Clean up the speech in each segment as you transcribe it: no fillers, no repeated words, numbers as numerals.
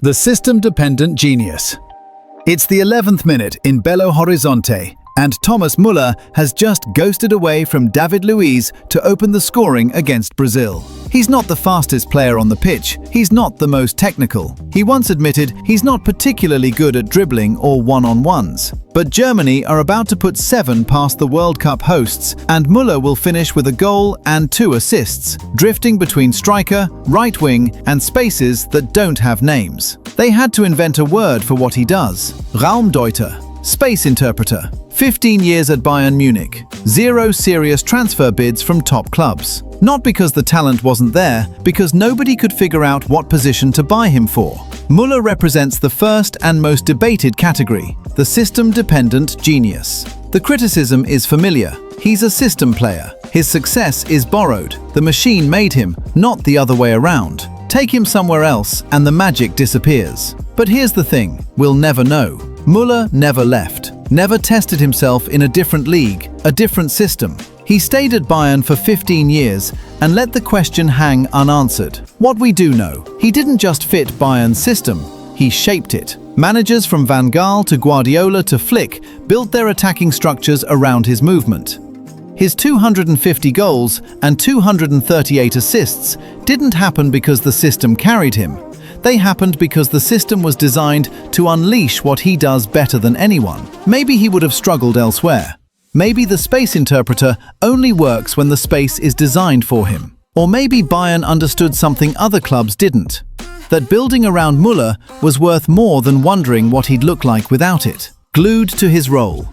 The system-dependent genius. It's the 11th minute in Belo Horizonte, and Thomas Müller has just ghosted away from David Luiz to open the scoring against Brazil. He's not the fastest player on the pitch, he's not the most technical. He once admitted he's not particularly good at dribbling or one-on-ones. But Germany are about to put 7 past the World Cup hosts, and Müller will finish with a goal and 2 assists, drifting between striker, right wing, and spaces that don't have names. They had to invent a word for what he does. Raumdeuter, space interpreter. 15 years at Bayern Munich. 0 serious transfer bids from top clubs. Not because the talent wasn't there, because nobody could figure out what position to buy him for. Müller represents the first and most debated category, the system-dependent genius. The criticism is familiar. He's a system player. His success is borrowed. The machine made him, not the other way around. Take him somewhere else and the magic disappears. But here's the thing, we'll never know. Müller never left, never tested himself in a different league, a different system. He stayed at Bayern for 15 years and let the question hang unanswered. What we do know, he didn't just fit Bayern's system, he shaped it. Managers from Van Gaal to Guardiola to Flick built their attacking structures around his movement. His 250 goals and 238 assists didn't happen because the system carried him. They happened because the system was designed to unleash what he does better than anyone. Maybe he would have struggled elsewhere. Maybe the space interpreter only works when the space is designed for him. Or maybe Bayern understood something other clubs didn't. That building around Müller was worth more than wondering what he'd look like without it. Glued to his role.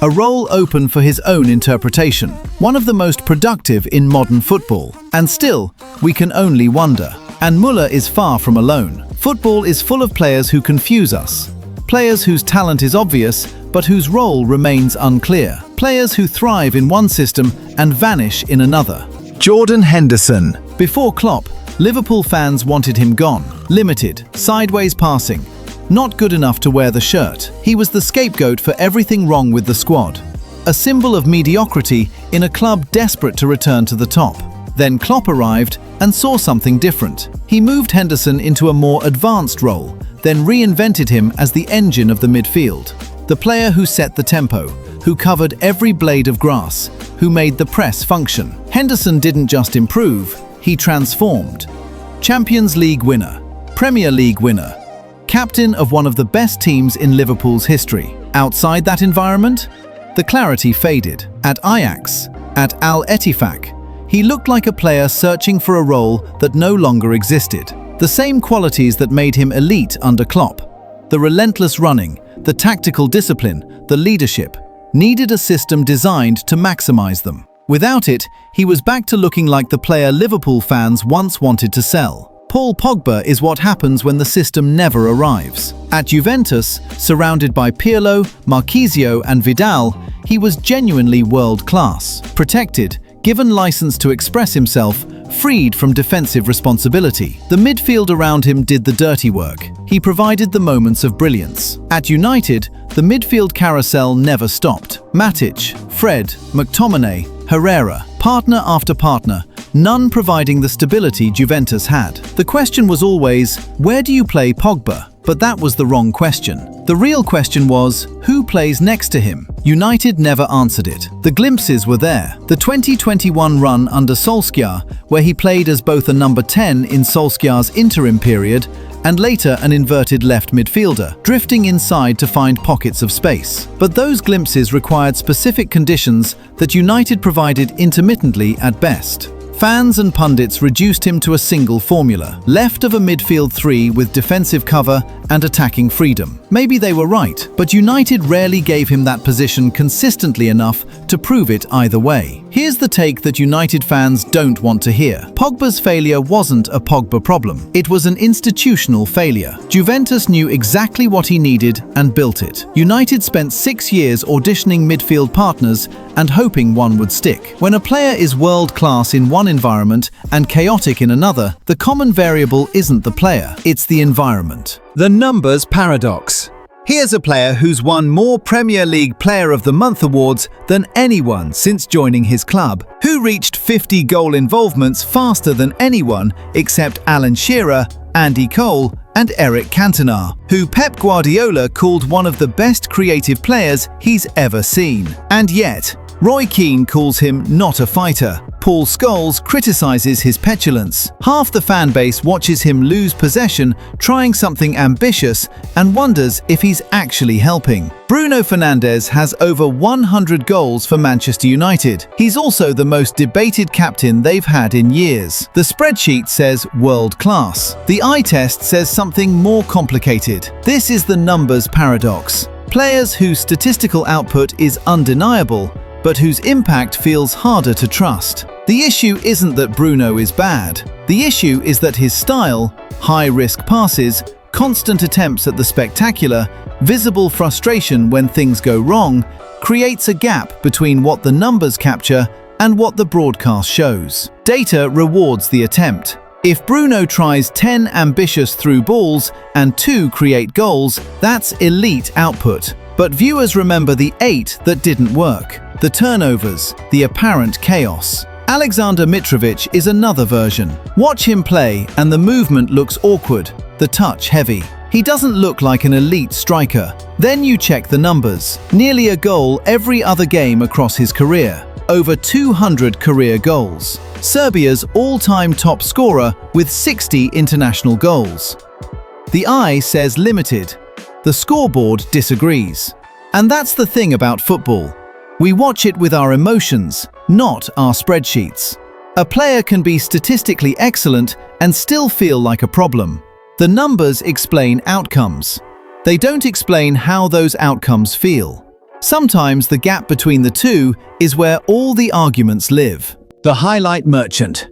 A role open for his own interpretation. One of the most productive in modern football. And still, we can only wonder. And Müller is far from alone. Football is full of players who confuse us. Players whose talent is obvious, but whose role remains unclear. Players who thrive in one system and vanish in another. Jordan Henderson. Before Klopp, Liverpool fans wanted him gone. Limited, sideways passing. Not good enough to wear the shirt. He was the scapegoat for everything wrong with the squad. A symbol of mediocrity in a club desperate to return to the top. Then Klopp arrived and saw something different. He moved Henderson into a more advanced role, then reinvented him as the engine of the midfield. The player who set the tempo, who covered every blade of grass, who made the press function. Henderson didn't just improve, he transformed. Champions League winner, Premier League winner, captain of one of the best teams in Liverpool's history. Outside that environment, the clarity faded. At Ajax, at Al-Ettifaq, he looked like a player searching for a role that no longer existed. The same qualities that made him elite under Klopp. The relentless running, the tactical discipline, the leadership, needed a system designed to maximize them. Without it, he was back to looking like the player Liverpool fans once wanted to sell. Paul Pogba is what happens when the system never arrives. At Juventus, surrounded by Pirlo, Marchisio and Vidal, he was genuinely world-class. Protected, given license to express himself, freed from defensive responsibility. The midfield around him did the dirty work. He provided the moments of brilliance. At United, the midfield carousel never stopped. Matic, Fred, McTominay, Herrera, partner after partner, none providing the stability Juventus had. The question was always, where do you play Pogba? But that was the wrong question. The real question was, who plays next to him? United never answered it. The glimpses were there. The 2021 run under Solskjaer, where he played as both a number 10 in Solskjaer's interim period and later an inverted left midfielder, drifting inside to find pockets of space. But those glimpses required specific conditions that United provided intermittently at best. Fans and pundits reduced him to a single formula, left of a midfield 3 with defensive cover and attacking freedom. Maybe they were right, but United rarely gave him that position consistently enough to prove it either way. Here's the take that United fans don't want to hear. Pogba's failure wasn't a Pogba problem. It was an institutional failure. Juventus knew exactly what he needed and built it. United spent 6 years auditioning midfield partners and hoping one would stick. When a player is world-class in one environment and chaotic in another, the common variable isn't the player, it's the environment. The numbers paradox. Here's a player who's won more Premier League Player of the Month awards than anyone since joining his club, who reached 50 goal involvements faster than anyone except Alan Shearer, Andy Cole and Eric Cantona, who Pep Guardiola called one of the best creative players he's ever seen. And yet, Roy Keane calls him not a fighter. Paul Scholes criticizes his petulance. Half the fan base watches him lose possession, trying something ambitious, and wonders if he's actually helping. Bruno Fernandes has over 100 goals for Manchester United. He's also the most debated captain they've had in years. The spreadsheet says world class. The eye test says something more complicated. This is the numbers paradox. Players whose statistical output is undeniable, but whose impact feels harder to trust. The issue isn't that Bruno is bad. The issue is that his style, high-risk passes, constant attempts at the spectacular, visible frustration when things go wrong, creates a gap between what the numbers capture and what the broadcast shows. Data rewards the attempt. If Bruno tries 10 ambitious through balls and 2 create goals, that's elite output. But viewers remember the 8 that didn't work. The turnovers, the apparent chaos. Alexander Mitrovic is another version. Watch him play and the movement looks awkward, the touch heavy. He doesn't look like an elite striker. Then you check the numbers. Nearly a goal every other game across his career. Over 200 career goals. Serbia's all-time top scorer with 60 international goals. The eye says limited. The scoreboard disagrees. And that's the thing about football. We watch it with our emotions, not our spreadsheets. A player can be statistically excellent and still feel like a problem. The numbers explain outcomes. They don't explain how those outcomes feel. Sometimes the gap between the two is where all the arguments live. The highlight merchant.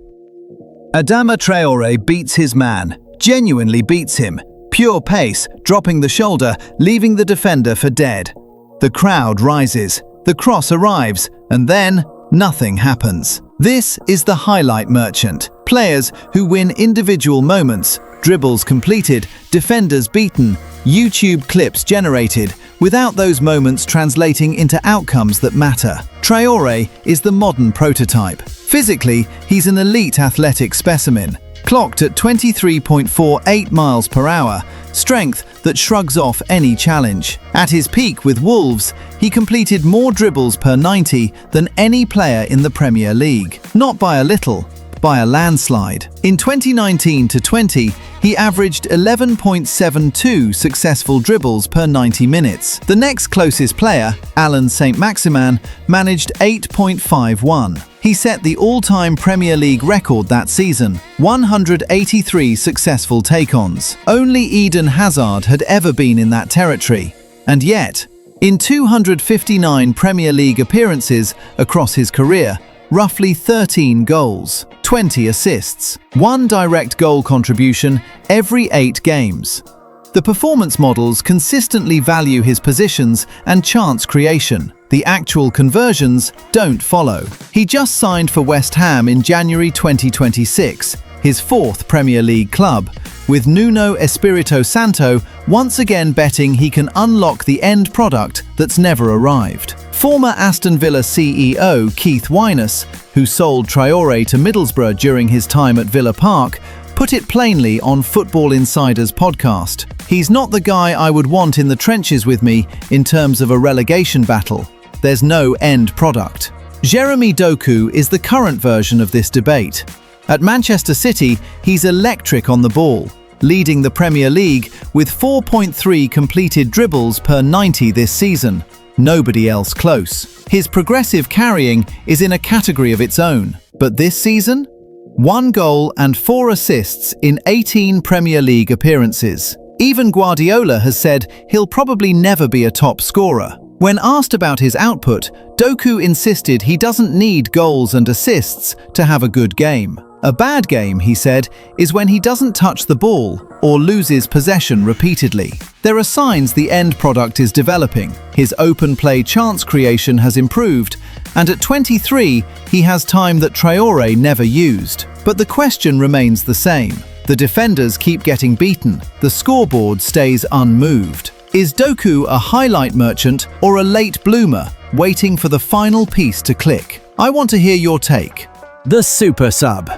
Adama Traore beats his man, genuinely beats him. Pure pace, dropping the shoulder, leaving the defender for dead. The crowd rises. The cross arrives, and then nothing happens. This is the highlight merchant. Players who win individual moments, dribbles completed, defenders beaten, YouTube clips generated, without those moments translating into outcomes that matter. Traore is the modern prototype. Physically, he's an elite athletic specimen. Clocked at 23.48 miles per hour, strength that shrugs off any challenge. At his peak with Wolves, he completed more dribbles per 90 than any player in the Premier League. Not by a little, by a landslide. In 2019-20, he averaged 11.72 successful dribbles per 90 minutes. The next closest player, Alan Saint-Maximin, managed 8.51. He set the all-time Premier League record that season, 183 successful take-ons. Only Eden Hazard had ever been in that territory. And yet, in 259 Premier League appearances across his career, roughly 13 goals, 20 assists, 1 direct goal contribution every 8 games. The performance models consistently value his positions and chance creation. The actual conversions don't follow. He just signed for West Ham in January 2026, his 4th Premier League club, with Nuno Espirito Santo once again betting he can unlock the end product that's never arrived. Former Aston Villa CEO Keith Wyness, who sold Traore to Middlesbrough during his time at Villa Park, put it plainly on Football Insider's podcast. He's not the guy I would want in the trenches with me in terms of a relegation battle. There's no end product. Jeremy Doku is the current version of this debate. At Manchester City, he's electric on the ball, leading the Premier League with 4.3 completed dribbles per 90 this season. Nobody else close. His progressive carrying is in a category of its own. But this season? 1 goal and 4 assists in 18 Premier League appearances. Even Guardiola has said he'll probably never be a top scorer. When asked about his output, Doku insisted he doesn't need goals and assists to have a good game. A bad game, he said, is when he doesn't touch the ball or loses possession repeatedly. There are signs the end product is developing. His open play chance creation has improved, and at 23, he has time that Traore never used. But the question remains the same. The defenders keep getting beaten. The scoreboard stays unmoved. Is Doku a highlight merchant or a late bloomer, waiting for the final piece to click? I want to hear your take. The super sub.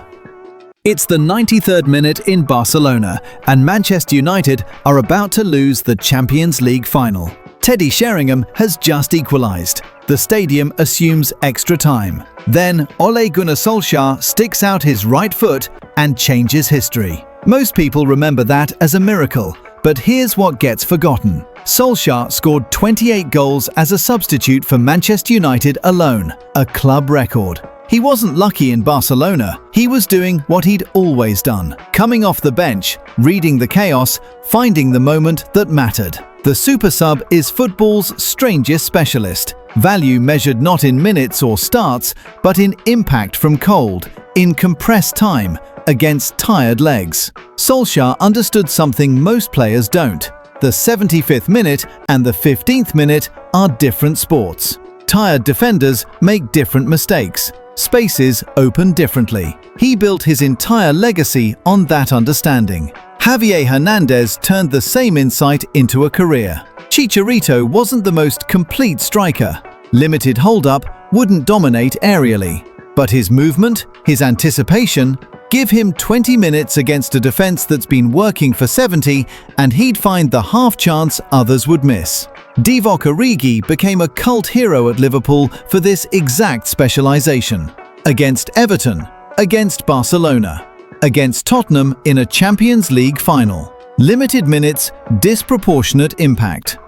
It's the 93rd minute in Barcelona, and Manchester United are about to lose the Champions League final. Teddy Sheringham has just equalised. The stadium assumes extra time. Then Ole Gunnar Solskjaer sticks out his right foot and changes history. Most people remember that as a miracle, but here's what gets forgotten. Solskjaer scored 28 goals as a substitute for Manchester United alone, a club record. He wasn't lucky in Barcelona. He was doing what he'd always done, coming off the bench, reading the chaos, finding the moment that mattered. The super sub is football's strangest specialist. Value measured not in minutes or starts, but in impact from cold, in compressed time, against tired legs. Solskjaer understood something most players don't. The 75th minute and the 15th minute are different sports. Tired defenders make different mistakes. Spaces open differently. He built his entire legacy on that understanding. Javier Hernandez turned the same insight into a career. Chicharito wasn't the most complete striker. Limited hold-up wouldn't dominate aerially. But his movement, his anticipation, give him 20 minutes against a defense that's been working for 70, and he'd find the half chance others would miss. Divock Origi became a cult hero at Liverpool for this exact specialization. Against Everton, against Barcelona, against Tottenham in a Champions League final. Limited minutes, disproportionate impact.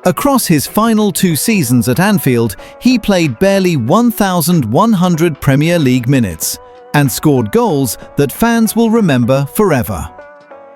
Across his final 2 seasons at Anfield, he played barely 1,100 Premier League minutes and scored goals that fans will remember forever.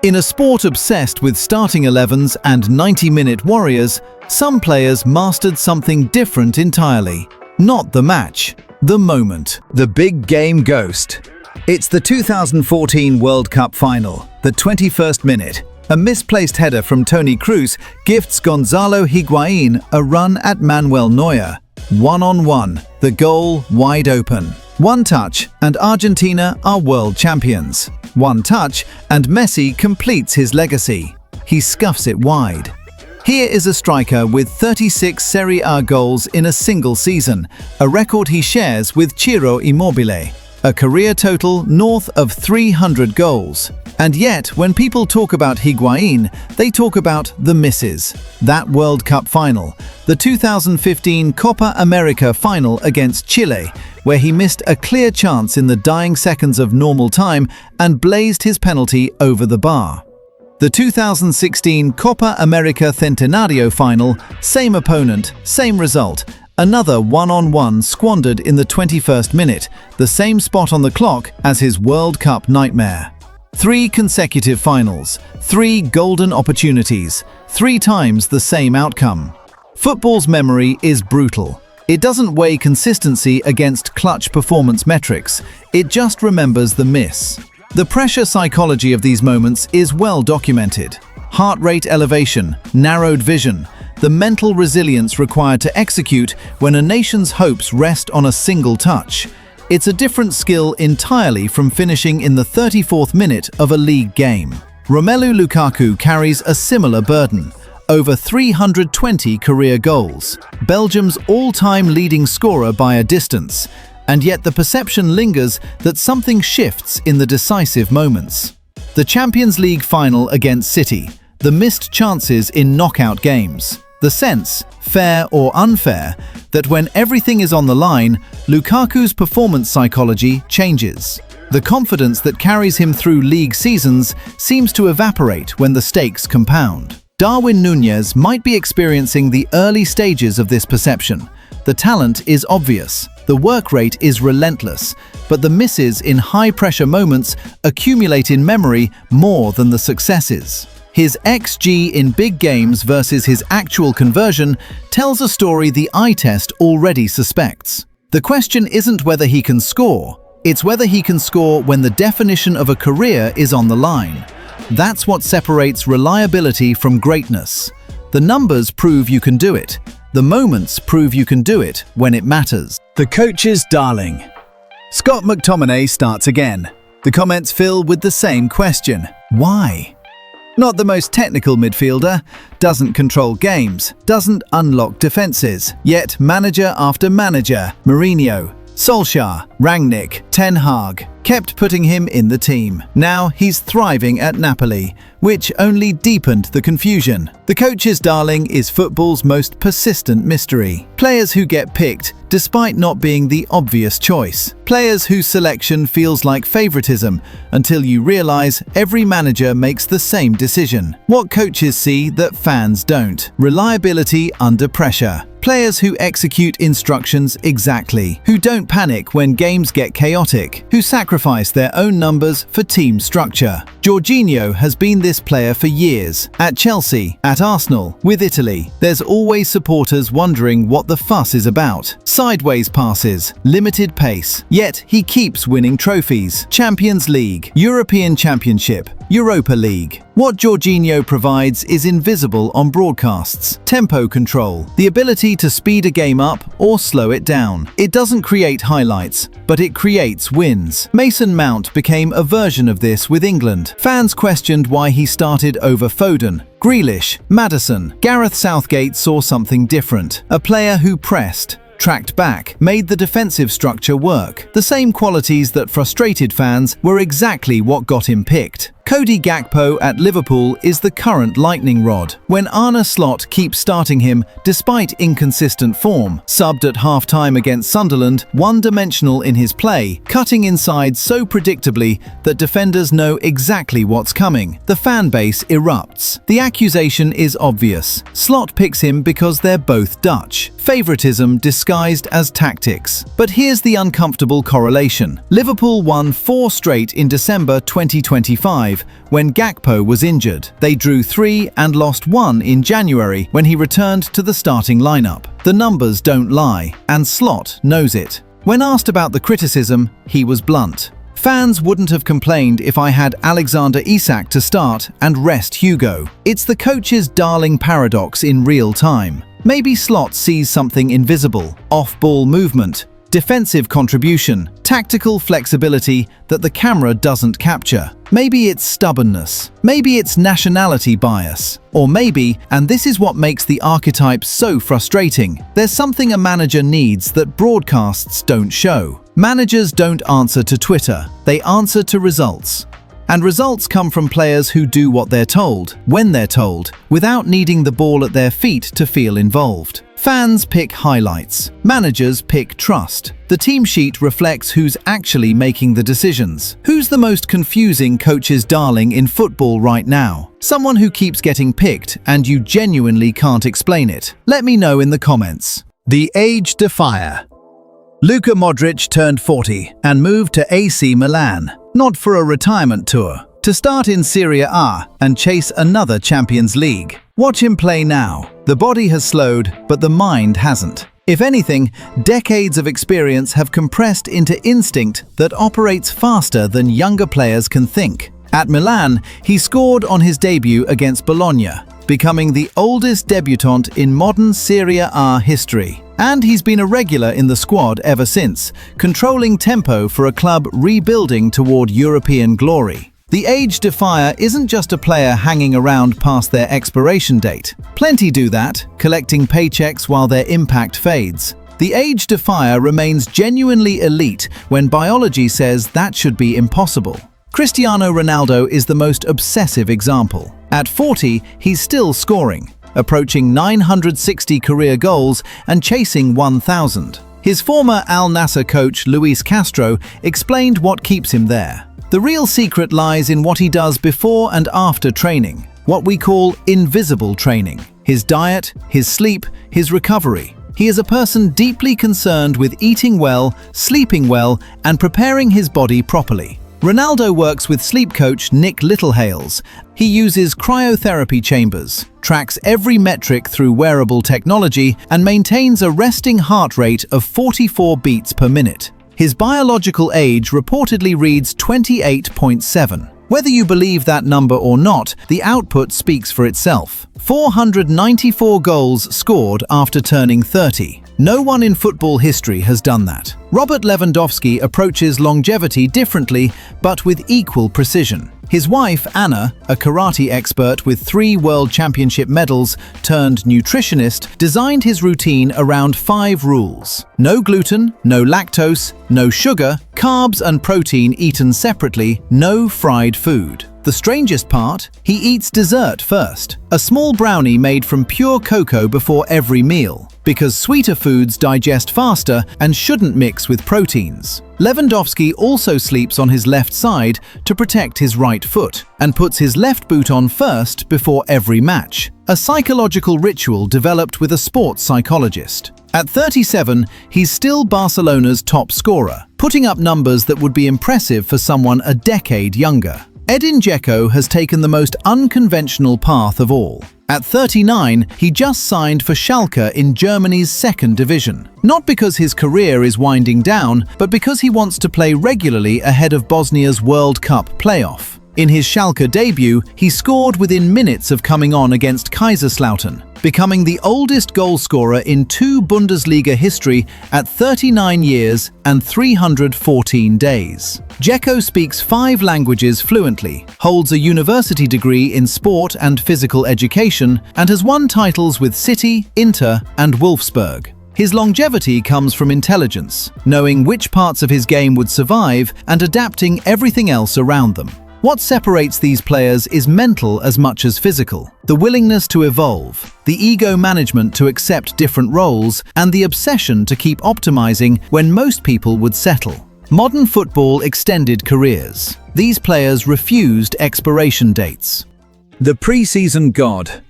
In a sport obsessed with starting 11s and 90-minute warriors, some players mastered something different entirely. Not the match, the moment. The big game ghost. It's the 2014 World Cup final, the 21st minute. A misplaced header from Toni Kroos gifts Gonzalo Higuain a run at Manuel Neuer. 1-on-1, the goal wide open. One touch and Argentina are world champions. One touch and Messi completes his legacy. He scuffs it wide. Here is a striker with 36 Serie A goals in a single season, a record he shares with Ciro Immobile, a career total north of 300 goals. And yet, when people talk about Higuain, they talk about the misses. That World Cup final, the 2015 Copa America final against Chile, where he missed a clear chance in the dying seconds of normal time and blazed his penalty over the bar. The 2016 Copa America Centenario final, same opponent, same result. Another one-on-one squandered in the 21st minute, the same spot on the clock as his World Cup nightmare. 3 consecutive finals, 3 golden opportunities, 3 times the same outcome. Football's memory is brutal. It doesn't weigh consistency against clutch performance metrics, it just remembers the miss. The pressure psychology of these moments is well documented. Heart rate elevation, narrowed vision, the mental resilience required to execute when a nation's hopes rest on a single touch. It's a different skill entirely from finishing in the 34th minute of a league game. Romelu Lukaku carries a similar burden. Over 320 career goals. Belgium's all-time leading scorer by a distance. And yet the perception lingers that something shifts in the decisive moments. The Champions League final against City. The missed chances in knockout games. The sense, fair or unfair, that when everything is on the line, Lukaku's performance psychology changes. The confidence that carries him through league seasons seems to evaporate when the stakes compound. Darwin Núñez might be experiencing the early stages of this perception. The talent is obvious, the work rate is relentless, but the misses in high-pressure moments accumulate in memory more than the successes. His XG in big games versus his actual conversion tells a story the eye test already suspects. The question isn't whether he can score, it's whether he can score when the definition of a career is on the line. That's what separates reliability from greatness. The numbers prove you can do it. The moments prove you can do it when it matters. The coach's darling. Scott McTominay starts again. The comments fill with the same question. Why? Not the most technical midfielder, doesn't control games, doesn't unlock defenses. Yet manager after manager, Mourinho, Solskjaer, Rangnick, Ten Hag, kept putting him in the team. Now he's thriving at Napoli, which only deepened the confusion. The coach's darling is football's most persistent mystery. Players who get picked despite not being the obvious choice. Players whose selection feels like favoritism until you realize every manager makes the same decision. What coaches see that fans don't. Reliability under pressure. Players who execute instructions exactly, who don't panic when games get chaotic, who sacrifice their own numbers for team structure. Jorginho has been this player for years. At Chelsea, at Arsenal, with Italy, there's always supporters wondering what the fuss is about. Sideways passes, limited pace, yet he keeps winning trophies. Champions League, European Championship, Europa League. What Jorginho provides is invisible on broadcasts. Tempo control, the ability to speed a game up or slow it down. It doesn't create highlights, but it creates wins. Mason Mount became a version of this with England. Fans questioned why he started over Foden, Grealish, Maddison. Gareth Southgate saw something different. A player who pressed, tracked back, made the defensive structure work. The same qualities that frustrated fans were exactly what got him picked. Cody Gakpo at Liverpool is the current lightning rod. When Arne Slot keeps starting him despite inconsistent form, subbed at half-time against Sunderland, one-dimensional in his play, cutting inside so predictably that defenders know exactly what's coming, the fan base erupts. The accusation is obvious. Slot picks him because they're both Dutch. Favoritism disguised as tactics. But here's the uncomfortable correlation. Liverpool won 4 straight in December 2025 when Gakpo was injured. They drew 3 and lost 1 in January when he returned to the starting lineup. The numbers don't lie, and Slot knows it. When asked about the criticism, he was blunt. Fans wouldn't have complained if I had Alexander Isak to start and rest Hugo. It's the coach's darling paradox in real time. Maybe Slot sees something invisible, off-ball movement, defensive contribution, tactical flexibility that the camera doesn't capture. Maybe it's stubbornness. Maybe it's nationality bias. Or maybe, and this is what makes the archetype so frustrating, there's something a manager needs that broadcasts don't show. Managers don't answer to Twitter, they answer to results. And results come from players who do what they're told, when they're told, without needing the ball at their feet to feel involved. Fans pick highlights. Managers pick trust. The team sheet reflects who's actually making the decisions. Who's the most confusing coach's darling in football right now? Someone who keeps getting picked and you genuinely can't explain it. Let me know in the comments. The age defier. Luka Modric turned 40 and moved to AC Milan, not for a retirement tour, to start in Serie A and chase another Champions League. Watch him play now. The body has slowed, but the mind hasn't. If anything, decades of experience have compressed into instinct that operates faster than younger players can think. At Milan, he scored on his debut against Bologna, becoming the oldest debutant in modern Serie A history. And he's been a regular in the squad ever since, controlling tempo for a club rebuilding toward European glory. The age defier isn't just a player hanging around past their expiration date. Plenty do that, collecting paychecks while their impact fades. The age defier remains genuinely elite when biology says that should be impossible. Cristiano Ronaldo is the most obsessive example. At 40, he's still scoring, approaching 960 career goals and chasing 1,000. His former Al Nassr coach Luis Castro explained what keeps him there. The real secret lies in what he does before and after training, what we call invisible training. His diet, his sleep, his recovery. He is a person deeply concerned with eating well, sleeping well, and preparing his body properly. Ronaldo works with sleep coach Nick Littlehales. He uses cryotherapy chambers, tracks every metric through wearable technology, and maintains a resting heart rate of 44 beats per minute. His biological age reportedly reads 28.7. Whether you believe that number or not, the output speaks for itself. 494 goals scored after turning 30. No one in football history has done that. Robert Lewandowski approaches longevity differently, but with equal precision. His wife, Anna, a karate expert with 3 world championship medals turned nutritionist, designed his routine around 5 rules. No gluten, no lactose, no sugar, carbs and protein eaten separately, no fried food. The strangest part, he eats dessert first, a small brownie made from pure cocoa before every meal, because sweeter foods digest faster and shouldn't mix with proteins. Lewandowski also sleeps on his left side to protect his right foot, and puts his left boot on first before every match, a psychological ritual developed with a sports psychologist. At 37, he's still Barcelona's top scorer, putting up numbers that would be impressive for someone a decade younger. Edin Dzeko has taken the most unconventional path of all. At 39, he just signed for Schalke in Germany's 2nd division. Not because his career is winding down, but because he wants to play regularly ahead of Bosnia's World Cup playoff. In his Schalke debut, he scored within minutes of coming on against Kaiserslautern, becoming the oldest goalscorer in 2 Bundesliga history at 39 years and 314 days. Dzeko speaks 5 languages fluently, holds a university degree in sport and physical education, and has won titles with City, Inter, and Wolfsburg. His longevity comes from intelligence, knowing which parts of his game would survive and adapting everything else around them. What separates these players is mental as much as physical. The willingness to evolve, the ego management to accept different roles, and the obsession to keep optimizing when most people would settle. Modern football extended careers. These players refused expiration dates. The preseason god.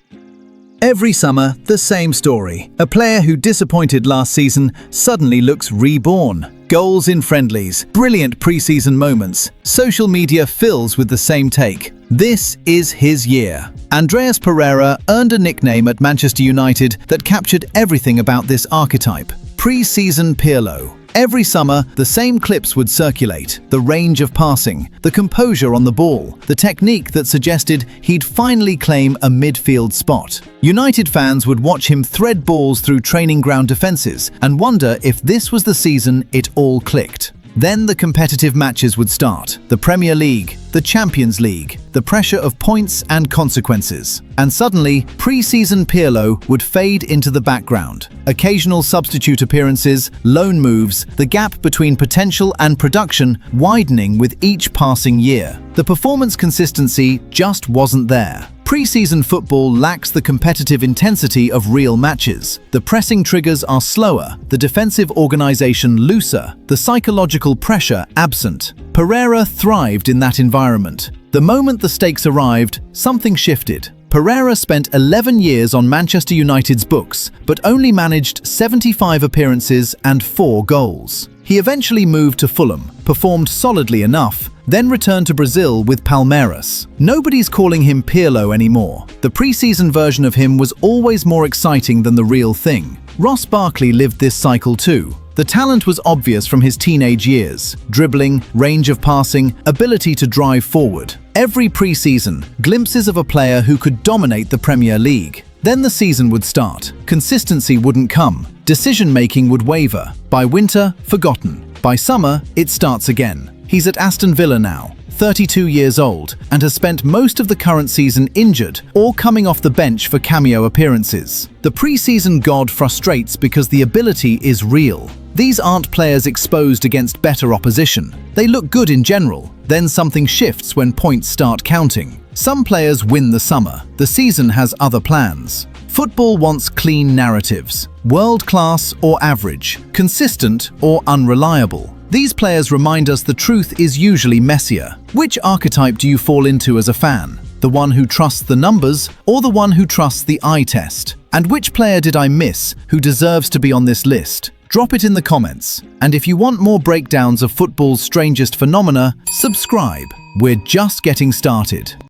Every summer, the same story. A player who disappointed last season suddenly looks reborn. Goals in friendlies, brilliant preseason moments. Social media fills with the same take. This is his year. Andreas Pereira earned a nickname at Manchester United that captured everything about this archetype. Preseason Pirlo. Every summer, the same clips would circulate. The range of passing, the composure on the ball, the technique that suggested he'd finally claim a midfield spot. United fans would watch him thread balls through training ground defenses and wonder if this was the season it all clicked. Then the competitive matches would start. The Premier League, the Champions League, the pressure of points and consequences. And suddenly, pre-season Pirlo would fade into the background. Occasional substitute appearances, loan moves, the gap between potential and production widening with each passing year. The performance consistency just wasn't there. Pre-season football lacks the competitive intensity of real matches. The pressing triggers are slower, the defensive organization looser, the psychological pressure absent. Pereira thrived in that environment. The moment the stakes arrived, something shifted. Pereira spent 11 years on Manchester United's books, but only managed 75 appearances and 4 goals. He eventually moved to Fulham, performed solidly enough, then returned to Brazil with Palmeiras. Nobody's calling him Pirlo anymore. The pre-season version of him was always more exciting than the real thing. Ross Barkley lived this cycle too. The talent was obvious from his teenage years. Dribbling, range of passing, ability to drive forward. Every pre-season, glimpses of a player who could dominate the Premier League. Then the season would start. Consistency wouldn't come. Decision-making would waver. By winter, forgotten. By summer, it starts again. He's at Aston Villa now, 32 years old, and has spent most of the current season injured or coming off the bench for cameo appearances. The pre-season god frustrates because the ability is real. These aren't players exposed against better opposition. They look good in general. Then something shifts when points start counting. Some players win the summer. The season has other plans. Football wants clean narratives. World-class or average. Consistent or unreliable. These players remind us the truth is usually messier. Which archetype do you fall into as a fan? The one who trusts the numbers or the one who trusts the eye test? And which player did I miss who deserves to be on this list? Drop it in the comments. And if you want more breakdowns of football's strangest phenomena, subscribe. We're just getting started.